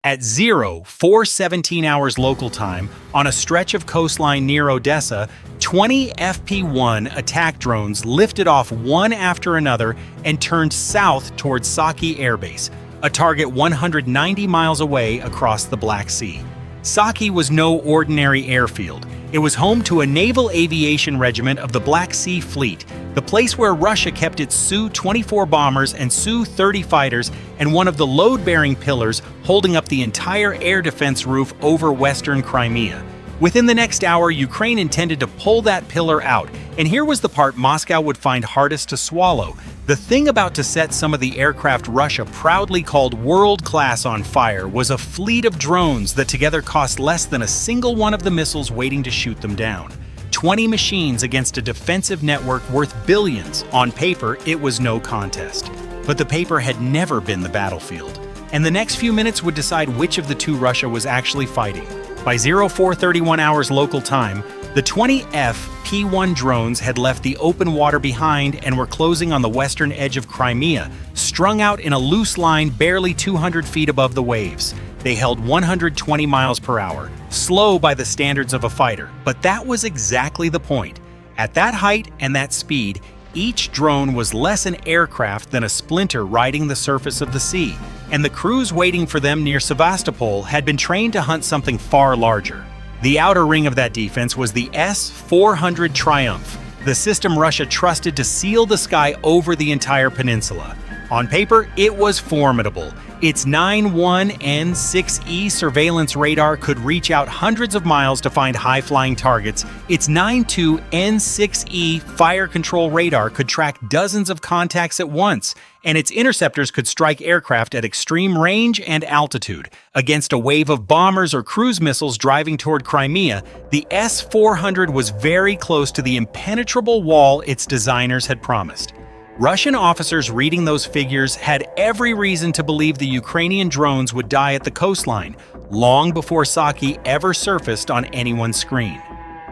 At 0417 hours local time, on a stretch of coastline near Odessa, 20 FP-1 attack drones lifted off one after another and turned south towards Saki Air Base, a target 190 miles away across the Black Sea. Saki was no ordinary airfield. It was home to a naval-aviation regiment of the Black Sea Fleet, the place where Russia kept its Su-24 bombers and Su-30 fighters, and one of the load-bearing pillars holding up the entire air defense roof over western Crimea. Within the next hour, Ukraine intended to pull that pillar out, and here was the part Moscow would find hardest to swallow. The thing about to set some of the aircraft Russia proudly called world-class on fire was a fleet of drones that together cost less than a single one of the missiles waiting to shoot them down. 20 machines against a defensive network worth billions. On paper, it was no contest. But the paper had never been the battlefield, and the next few minutes would decide which of the two Russia was actually fighting. By 0431 hours local time, the 20 FP-1 drones had left the open water behind and were closing on the western edge of Crimea, strung out in a loose line barely 200 feet above the waves. They held 120 miles per hour, slow by the standards of a fighter, but that was exactly the point. At that height and that speed, each drone was less an aircraft than a splinter riding the surface of the sea, and the crews waiting for them near Sevastopol had been trained to hunt something far larger. The outer ring of that defense was the S-400 Triumf, the system Russia trusted to seal the sky over the entire peninsula. On paper, it was formidable. Its 9-1 N-6E surveillance radar could reach out hundreds of miles to find high-flying targets. Its 9-2 N-6E fire control radar could track dozens of contacts at once, and its interceptors could strike aircraft at extreme range and altitude. Against a wave of bombers or cruise missiles driving toward Crimea, the S-400 was very close to the impenetrable wall its designers had promised. Russian officers reading those figures had every reason to believe the Ukrainian drones would die at the coastline, long before Saki ever surfaced on anyone's screen.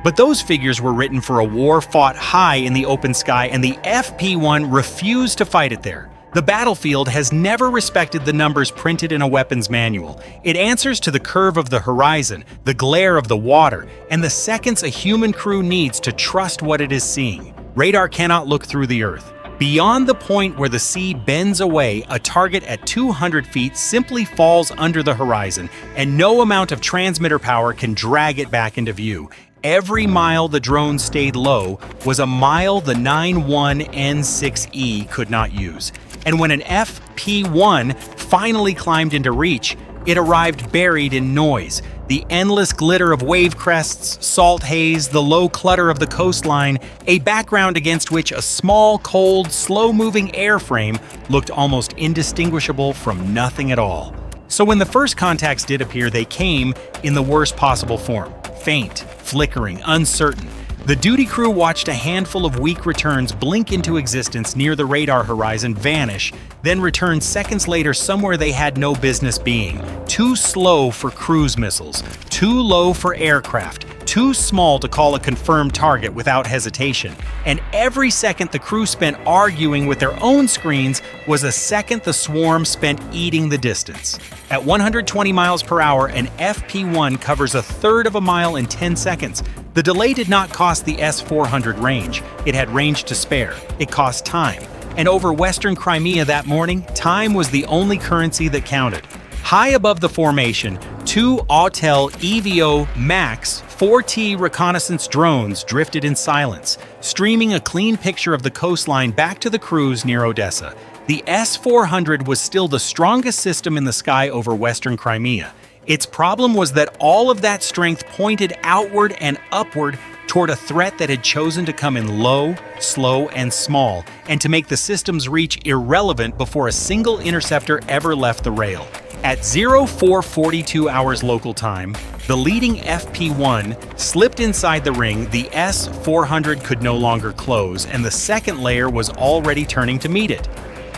But those figures were written for a war fought high in the open sky, and the FP-1 refused to fight it there. The battlefield has never respected the numbers printed in a weapons manual. It answers to the curve of the horizon, the glare of the water, and the seconds a human crew needs to trust what it is seeing. Radar cannot look through the earth. Beyond the point where the sea bends away, a target at 200 feet simply falls under the horizon, and no amount of transmitter power can drag it back into view. Every mile the drone stayed low was a mile the 9-1 N-6E could not use. And when an FP-1 finally climbed into reach, it arrived buried in noise. The endless glitter of wave crests, salt haze, the low clutter of the coastline, a background against which a small, cold, slow-moving airframe looked almost indistinguishable from nothing at all. So when the first contacts did appear, they came in the worst possible form: faint, flickering, uncertain. The duty crew watched a handful of weak returns blink into existence near the radar horizon, vanish, then return seconds later somewhere they had no business being. Too slow for cruise missiles, too low for aircraft, too small to call a confirmed target without hesitation. And every second the crew spent arguing with their own screens was a second the swarm spent eating the distance. At 120 miles per hour, an FP-1 covers a third of a mile in 10 seconds. The delay did not cost the S-400 range. It had range to spare. It cost time. And over western Crimea that morning, time was the only currency that counted. High above the formation, two Autel EVO MAX 4T reconnaissance drones drifted in silence, streaming a clean picture of the coastline back to the crews near Odessa. The S-400 was still the strongest system in the sky over western Crimea. Its problem was that all of that strength pointed outward and upward toward a threat that had chosen to come in low, slow, and small, and to make the system's reach irrelevant before a single interceptor ever left the rail. At 0442 hours local time, the leading FP-1 slipped inside the ring. The S-400 could no longer close, and the second layer was already turning to meet it.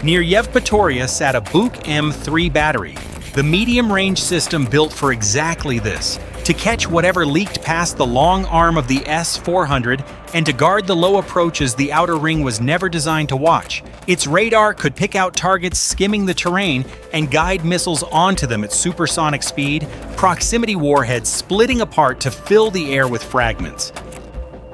Near Yevpatoria sat a Buk M3 battery. The medium-range system built for exactly this, to catch whatever leaked past the long arm of the S-400 and to guard the low approaches the outer ring was never designed to watch. Its radar could pick out targets skimming the terrain and guide missiles onto them at supersonic speed, proximity warheads splitting apart to fill the air with fragments.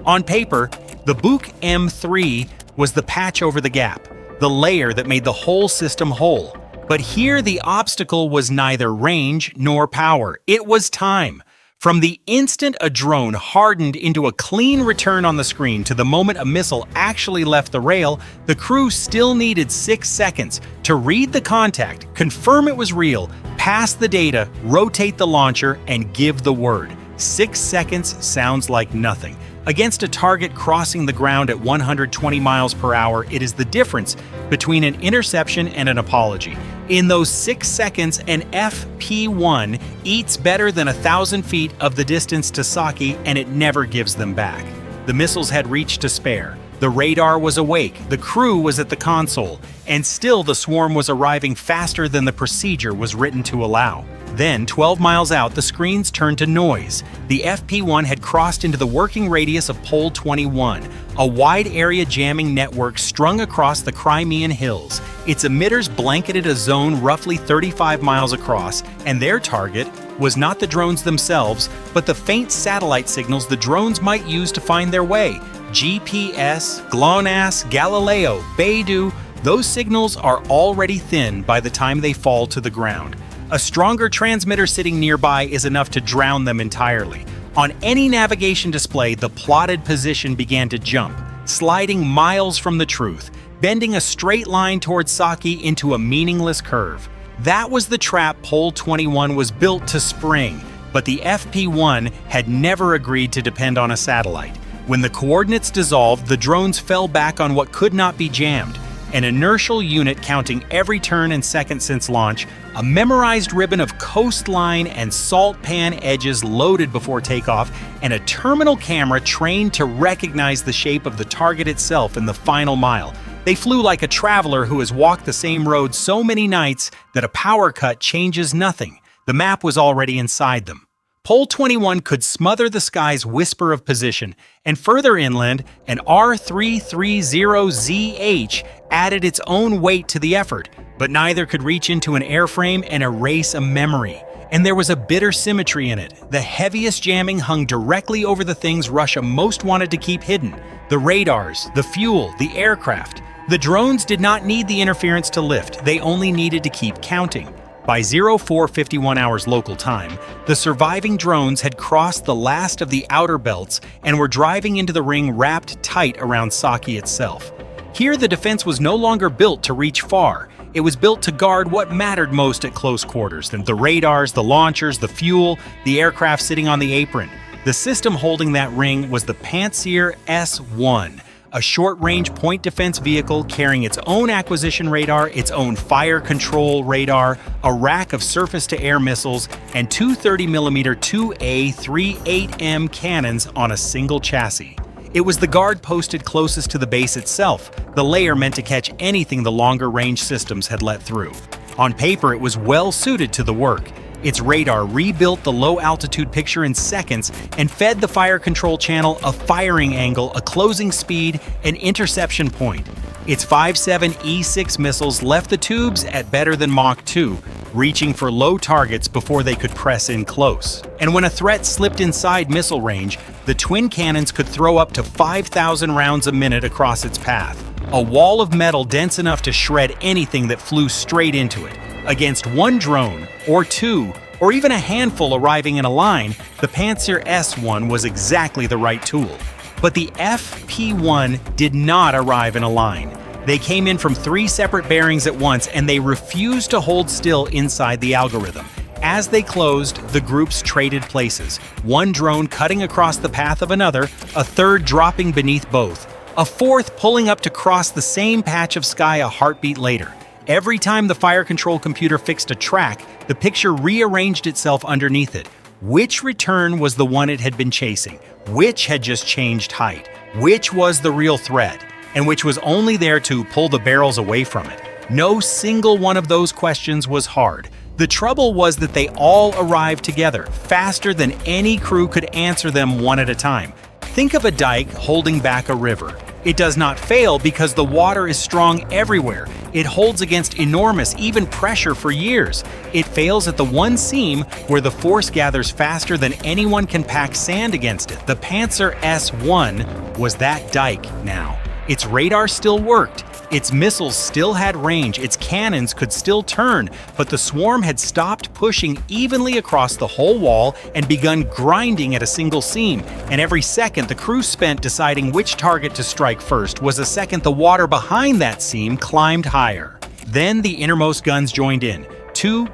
On paper, the Buk M3 was the patch over the gap, the layer that made the whole system whole. But here the obstacle was neither range nor power, it was time. From the instant a drone hardened into a clean return on the screen to the moment a missile actually left the rail, the crew still needed 6 seconds to read the contact, confirm it was real, pass the data, rotate the launcher, and give the word. 6 seconds sounds like nothing. Against a target crossing the ground at 120 miles per hour, it is the difference between an interception and an apology. In those 6 seconds, an FP-1 eats better than 1,000 feet of the distance to Saki, and it never gives them back. The missiles had reached to spare. The radar was awake, the crew was at the console, and still the swarm was arriving faster than the procedure was written to allow. Then, 12 miles out, the screens turned to noise. The FP-1 had crossed into the working radius of Pole-21, a wide-area jamming network strung across the Crimean hills. Its emitters blanketed a zone roughly 35 miles across, and their target was not the drones themselves, but the faint satellite signals the drones might use to find their way. GPS, GLONASS, Galileo, Beidou, those signals are already thin by the time they fall to the ground. A stronger transmitter sitting nearby is enough to drown them entirely. On any navigation display, the plotted position began to jump, sliding miles from the truth, bending a straight line towards Saki into a meaningless curve. That was the trap Pole-21 was built to spring, but the FP-1 had never agreed to depend on a satellite. When the coordinates dissolved, the drones fell back on what could not be jammed. An inertial unit counting every turn and second since launch, a memorized ribbon of coastline and salt pan edges loaded before takeoff, and a terminal camera trained to recognize the shape of the target itself in the final mile. They flew like a traveler who has walked the same road so many nights that a power cut changes nothing. The map was already inside them. Pole-21 could smother the sky's whisper of position, and further inland, an R-330Zh added its own weight to the effort, but neither could reach into an airframe and erase a memory. And there was a bitter symmetry in it. The heaviest jamming hung directly over the things Russia most wanted to keep hidden: the radars, the fuel, the aircraft. The drones did not need the interference to lift, they only needed to keep counting. By 0451 hours local time, the surviving drones had crossed the last of the outer belts and were driving into the ring wrapped tight around Saki itself. Here the defense was no longer built to reach far. It was built to guard what mattered most at close quarters: the radars, the launchers, the fuel, the aircraft sitting on the apron. The system holding that ring was the Pantsir S-1, a short-range point defense vehicle carrying its own acquisition radar, its own fire control radar, a rack of surface-to-air missiles, and two 30mm 2A38M cannons on a single chassis. It was the guard posted closest to the base itself, the layer meant to catch anything the longer-range systems had let through. On paper, it was well-suited to the work. Its radar rebuilt the low-altitude picture in seconds and fed the fire control channel a firing angle, a closing speed, an interception point. Its 5.7 E6 missiles left the tubes at better than Mach 2, reaching for low targets before they could press in close. And when a threat slipped inside missile range, the twin cannons could throw up to 5,000 rounds a minute across its path, a wall of metal dense enough to shred anything that flew straight into it. Against one drone, or two, or even a handful arriving in a line, the Pantsir S-1 was exactly the right tool. But the FP-1 did not arrive in a line. They came in from 3 separate bearings at once, and they refused to hold still inside the algorithm. As they closed, the groups traded places, one drone cutting across the path of another, a third dropping beneath both, a fourth pulling up to cross the same patch of sky a heartbeat later. Every time the fire control computer fixed a track, the picture rearranged itself underneath it. Which return was the one it had been chasing? Which had just changed height? Which was the real threat? And which was only there to pull the barrels away from it? No single one of those questions was hard. The trouble was that they all arrived together, faster than any crew could answer them one at a time. Think of a dike holding back a river. It does not fail because the water is strong everywhere. It holds against enormous, even pressure for years. It fails at the one seam where the force gathers faster than anyone can pack sand against it. The Panzer S-1 was that dike now. Its radar still worked. Its missiles still had range, its cannons could still turn, but the swarm had stopped pushing evenly across the whole wall and begun grinding at a single seam, and every second the crew spent deciding which target to strike first was a second the water behind that seam climbed higher. Then the innermost guns joined in. Two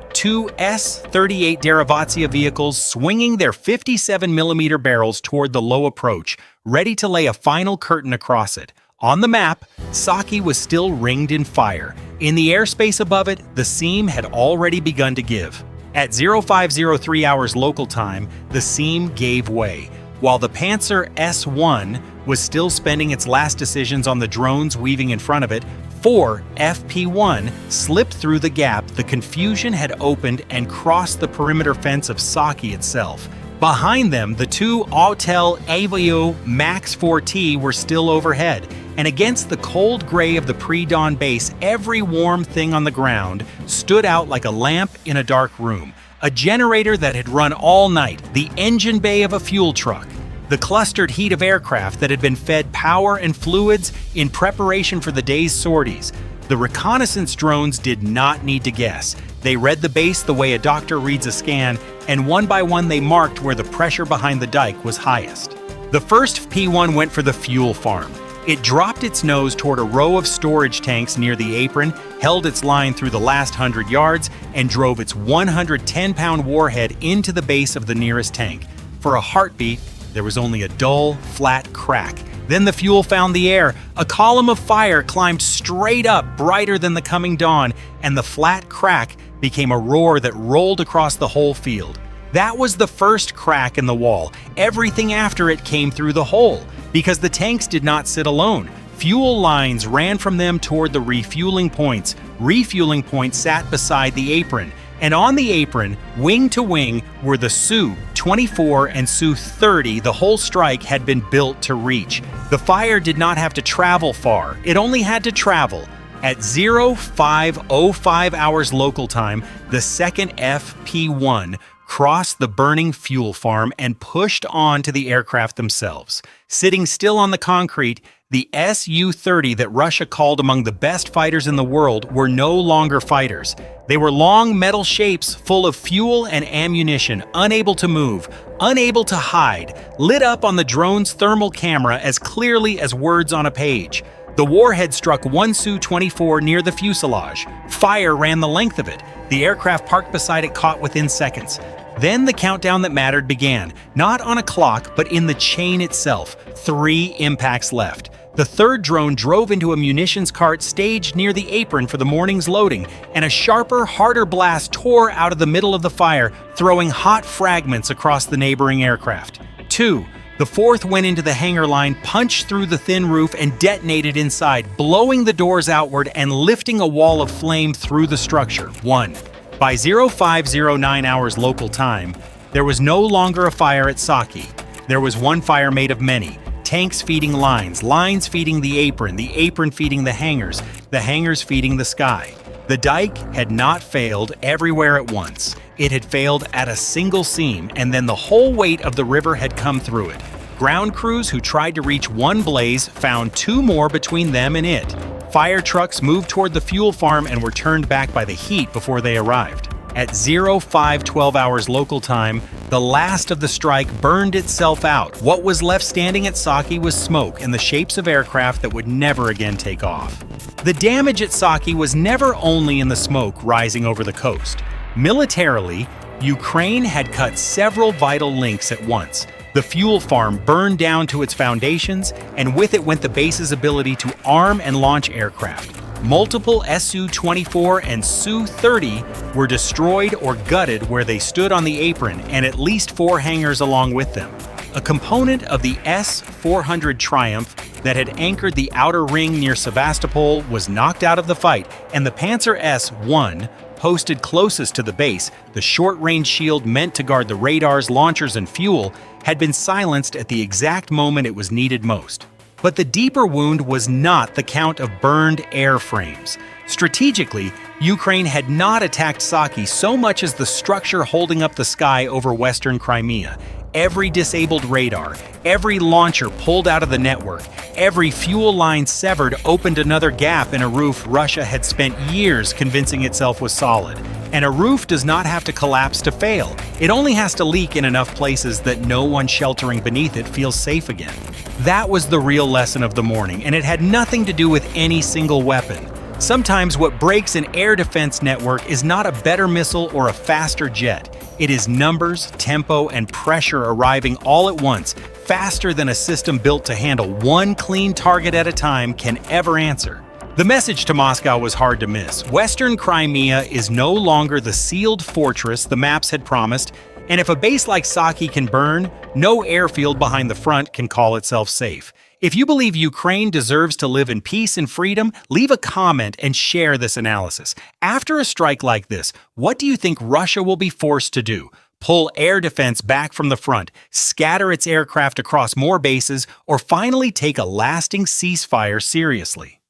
S-38 Derivatsiya vehicles swinging their 57mm barrels toward the low approach, ready to lay a final curtain across it. On the map, Saki was still ringed in fire. In the airspace above it, the seam had already begun to give. At 0503 hours local time, the seam gave way. While the Panzer S-1 was still spending its last decisions on the drones weaving in front of it, 4 FP-1 slipped through the gap. The confusion had opened and crossed the perimeter fence of Saki itself. Behind them, the two Autel Avio Max 4T were still overhead, and against the cold gray of the pre-dawn base, every warm thing on the ground stood out like a lamp in a dark room. A generator that had run all night, the engine bay of a fuel truck, the clustered heat of aircraft that had been fed power and fluids in preparation for the day's sorties. The reconnaissance drones did not need to guess. They read the base the way a doctor reads a scan, and one by one they marked where the pressure behind the dike was highest. The first P-1 went for the fuel farm. It dropped its nose toward a row of storage tanks near the apron, held its line through the last 100 yards, and drove its 110-pound warhead into the base of the nearest tank. For a heartbeat, there was only a dull, flat crack. Then the fuel found the air. A column of fire climbed straight up, brighter than the coming dawn, and the flat crack became a roar that rolled across the whole field. That was the first crack in the wall. Everything after it came through the hole, because the tanks did not sit alone. Fuel lines ran from them toward the refueling points. Refueling points sat beside the apron, and on the apron, wing to wing, were the Su-24 and Su-30 the whole strike had been built to reach. The fire did not have to travel far, it only had to travel. At 0505 hours local time, the second FP-1 crossed the burning fuel farm and pushed on to the aircraft themselves. Sitting still on the concrete, the Su-30 that Russia called among the best fighters in the world were no longer fighters. They were long metal shapes full of fuel and ammunition, unable to move, unable to hide, lit up on the drone's thermal camera as clearly as words on a page. The warhead struck one Su-24 near the fuselage. Fire ran the length of it. The aircraft parked beside it caught within seconds. Then the countdown that mattered began, not on a clock, but in the chain itself. 3 impacts left. The third drone drove into a munitions cart staged near the apron for the morning's loading, and a sharper, harder blast tore out of the middle of the fire, throwing hot fragments across the neighboring aircraft. 2. The fourth went into the hangar line, punched through the thin roof, and detonated inside, blowing the doors outward and lifting a wall of flame through the structure. 1. By 0509 hours local time, there was no longer a fire at Saki. There was one fire made of many. Tanks feeding lines, lines feeding the apron feeding the hangars feeding the sky. The dike had not failed everywhere at once. It had failed at a single seam, and then the whole weight of the river had come through it. Ground crews who tried to reach one blaze found 2 more between them and it. Fire trucks moved toward the fuel farm and were turned back by the heat before they arrived. At 0512 hours local time, the last of the strike burned itself out. What was left standing at Saki was smoke and the shapes of aircraft that would never again take off. The damage at Saki was never only in the smoke rising over the coast. Militarily, Ukraine had cut several vital links at once. The fuel farm burned down to its foundations, and with it went the base's ability to arm and launch aircraft. Multiple Su-24 and Su-30 were destroyed or gutted where they stood on the apron, and at least 4 hangars along with them. A component of the S-400 Triumf that had anchored the outer ring near Sevastopol was knocked out of the fight, and the Panzer S-1 posted closest to the base, the short-range shield meant to guard the radars, launchers, and fuel, had been silenced at the exact moment it was needed most. But the deeper wound was not the count of burned airframes. Strategically, Ukraine had not attacked Saki so much as the structure holding up the sky over western Crimea. Every disabled radar, every launcher pulled out of the network, every fuel line severed opened another gap in a roof Russia had spent years convincing itself was solid. And a roof does not have to collapse to fail. It only has to leak in enough places that no one sheltering beneath it feels safe again. That was the real lesson of the morning, and it had nothing to do with any single weapon. Sometimes what breaks an air defense network is not a better missile or a faster jet. It is numbers, tempo, and pressure arriving all at once, faster than a system built to handle one clean target at a time can ever answer. The message to Moscow was hard to miss. Western Crimea is no longer the sealed fortress the maps had promised, and if a base like Saki can burn, no airfield behind the front can call itself safe. If you believe Ukraine deserves to live in peace and freedom, leave a comment and share this analysis. After a strike like this, what do you think Russia will be forced to do? Pull air defense back from the front, scatter its aircraft across more bases, or finally take a lasting ceasefire seriously?